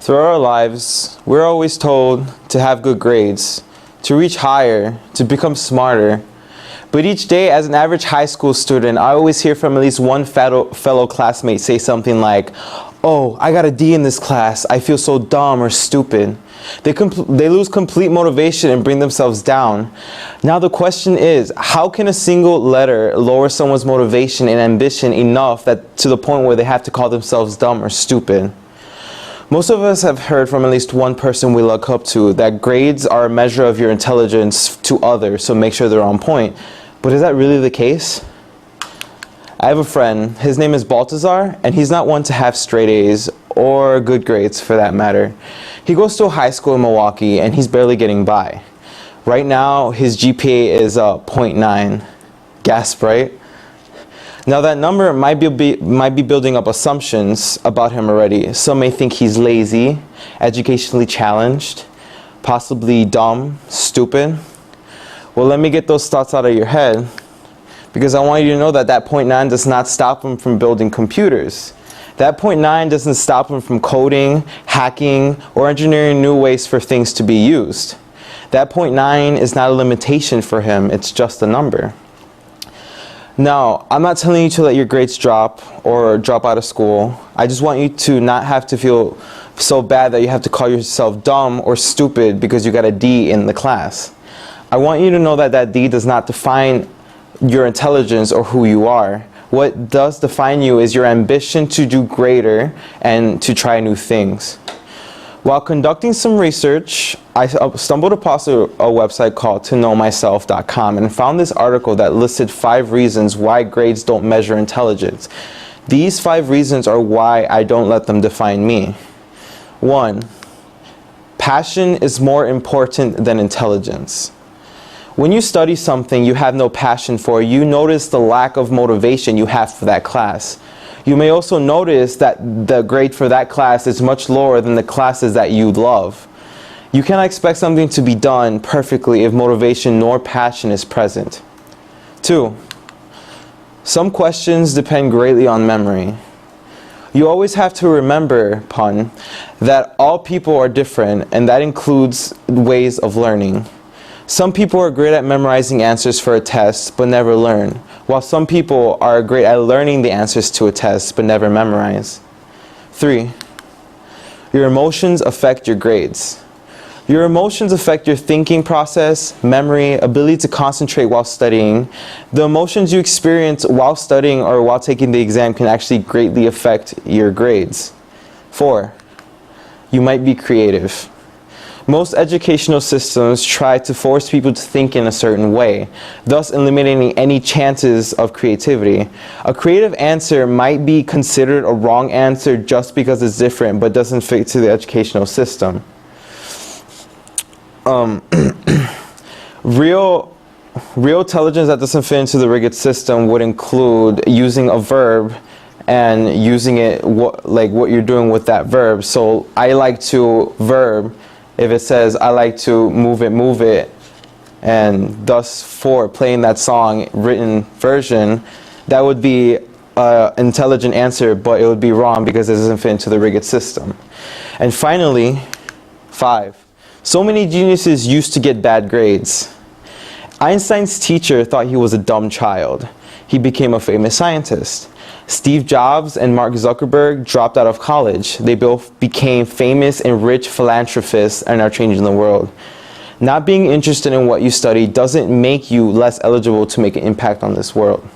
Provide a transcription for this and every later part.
Throughout our lives, we're always told to have good grades, to reach higher, to become smarter. But each day, as an average high school student, I always hear from at least one fellow classmate say something like, "Oh, I got a D in this class. I feel so dumb or stupid." They lose complete motivation and bring themselves down. Now the question is, how can a single letter lower someone's motivation and ambition enough that to the point where they have to call themselves dumb or stupid? Most of us have heard from at least one person we look up to that grades are a measure of your intelligence to others, so make sure they're on point. But is that really the case? I have a friend, his name is Baltazar, and he's not one to have straight A's or good grades for that matter. He goes to a high school in Milwaukee and he's barely getting by. Right now his GPA is 0.9. Gasp, right? Now that number might be building up assumptions about him already. Some may think he's lazy, educationally challenged, possibly dumb, stupid. Well, let me get those thoughts out of your head, because I want you to know that 0.9 does not stop him from building computers. That 0.9 doesn't stop him from coding, hacking, or engineering new ways for things to be used. That 0.9 is not a limitation for him, it's just a number. Now, I'm not telling you to let your grades drop or drop out of school. I just want you to not have to feel so bad that you have to call yourself dumb or stupid because you got a D in the class. I want you to know that that D does not define your intelligence or who you are. What does define you is your ambition to do greater and to try new things. While conducting some research, I stumbled upon a website called toknowmyself.com and found this article that listed 5 reasons why grades don't measure intelligence. These 5 reasons are why I don't let them define me. 1. Passion is more important than intelligence. When you study something you have no passion for, you notice the lack of motivation you have for that class. You may also notice that the grade for that class is much lower than the classes that you love. You cannot expect something to be done perfectly if motivation nor passion is present. 2. Some questions depend greatly on memory. You always have to remember, pun, that all people are different, and that includes ways of learning. Some people are great at memorizing answers for a test but never learn, while some people are great at learning the answers to a test but never memorize. 3. Your emotions affect your grades. Your emotions affect your thinking process, memory, ability to concentrate while studying. The emotions you experience while studying or while taking the exam can actually greatly affect your grades. 4. You might be creative. Most educational systems try to force people to think in a certain way, thus eliminating any chances of creativity. A creative answer might be considered a wrong answer just because it's different but doesn't fit to the educational system. Real intelligence that doesn't fit into the rigid system would include using a verb and using it like what you're doing with that verb. So I like to verb. If it says, I like to move it, and thus for playing that song written version, that would be an intelligent answer, but it would be wrong because it doesn't fit into the rigid system. And finally, 5. So many geniuses used to get bad grades. Einstein's teacher thought he was a dumb child. He became a famous scientist. Steve Jobs and Mark Zuckerberg dropped out of college. They both became famous and rich philanthropists and are changing the world. Not being interested in what you study doesn't make you less eligible to make an impact on this world.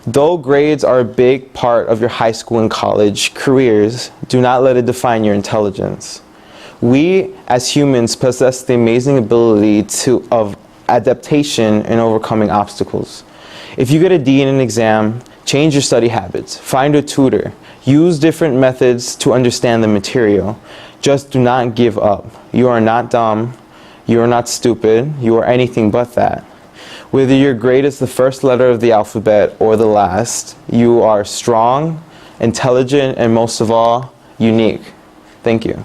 Though grades are a big part of your high school and college careers, do not let it define your intelligence. We, as humans, possess the amazing ability of adaptation and overcoming obstacles. If you get a D in an exam, change your study habits, find a tutor, use different methods to understand the material. Just do not give up. You are not dumb, you are not stupid, you are anything but that. Whether your grade is the first letter of the alphabet or the last, you are strong, intelligent, and most of all, unique. Thank you.